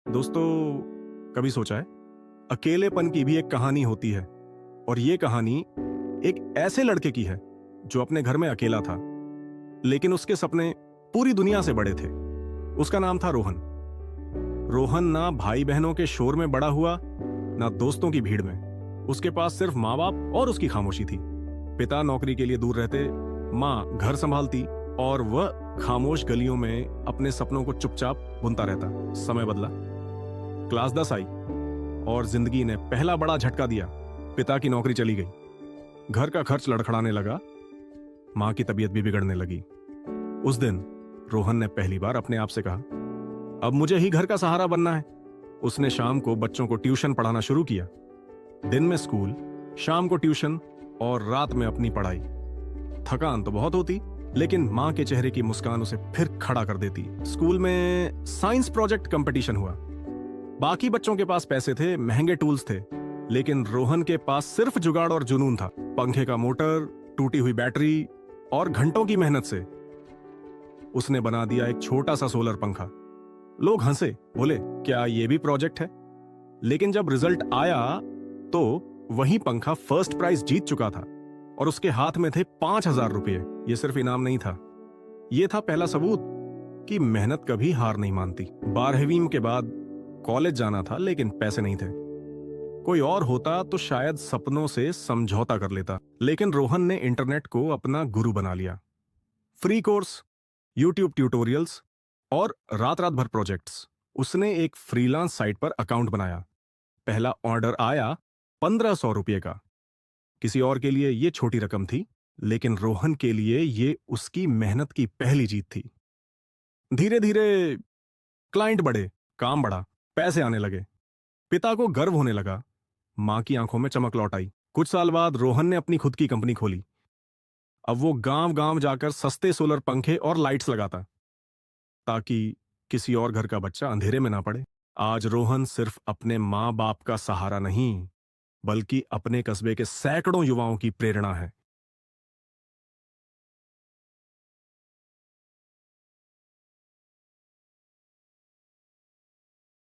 दोस्तों, कभी सोचा है अकेलेपन की भी एक कहानी होती है। और ये कहानी एक ऐसे लड़के की है जो अपने घर में अकेला था, लेकिन उसके सपने पूरी दुनिया से बड़े थे। उसका नाम था रोहन। रोहन ना भाई बहनों के शोर में बड़ा हुआ, ना दोस्तों की भीड़ में। उसके पास सिर्फ माँ बाप और उसकी खामोशी थी। पिता नौकरी के लिए दूर रहते, माँ घर संभालती और वह खामोश गलियों में अपने सपनों को चुपचाप बुनता रहता। समय बदला, क्लास 10 आई और जिंदगी ने पहला बड़ा झटका दिया। पिता की नौकरी चली गई, घर का खर्च लड़खड़ाने लगा, मां की तबीयत भी बिगड़ने लगी। उस दिन रोहन ने पहली बार अपने आप से कहा, अब मुझे ही घर का सहारा बनना है। उसने शाम को बच्चों को ट्यूशन पढ़ाना शुरू किया। दिन में स्कूल, शाम को ट्यूशन और रात में अपनी पढ़ाई। थकान तो बहुत होती, लेकिन मां के चेहरे की मुस्कान उसे फिर खड़ा कर देती। स्कूल में साइंस प्रोजेक्ट कंपटीशन हुआ। बाकी बच्चों के पास पैसे थे, महंगे टूल्स थे, लेकिन रोहन के पास सिर्फ जुगाड़ और जुनून था। पंखे का मोटर, टूटी हुई बैटरी और घंटों की मेहनत से उसने बना दिया एक छोटा सा सोलर पंखा। लोग हंसे, बोले क्या ये भी प्रोजेक्ट है? लेकिन जब रिजल्ट आया तो वही पंखा फर्स्ट प्राइज जीत चुका था और उसके हाथ में थे 5,000 रुपये। ये सिर्फ इनाम नहीं था, ये था पहला सबूत कि मेहनत कभी हार नहीं मानती। 12वीं के बाद कॉलेज जाना था, लेकिन पैसे नहीं थे। कोई और होता तो शायद सपनों से समझौता कर लेता, लेकिन रोहन ने इंटरनेट को अपना गुरु बना लिया। फ्री कोर्स, यूट्यूब ट्यूटोरियल्स और रात रात भर प्रोजेक्ट्स। उसने एक फ्रीलांस साइट पर अकाउंट बनाया। पहला ऑर्डर आया 1,500 रुपये का। किसी और के लिए यह छोटी रकम थी, लेकिन रोहन के लिए यह उसकी मेहनत की पहली जीत थी। धीरे धीरे क्लाइंट बढ़े, काम बढ़ा, पैसे आने लगे। पिता को गर्व होने लगा, मां की आंखों में चमक लौट आई। कुछ साल बाद रोहन ने अपनी खुद की कंपनी खोली। अब वो गांव गांव जाकर सस्ते सोलर पंखे और लाइट्स लगाता, ताकि किसी और घर का बच्चा अंधेरे में ना पड़े। आज रोहन सिर्फ अपने मां बाप का सहारा नहीं, बल्कि अपने कस्बे के सैकड़ों युवाओं की प्रेरणा है।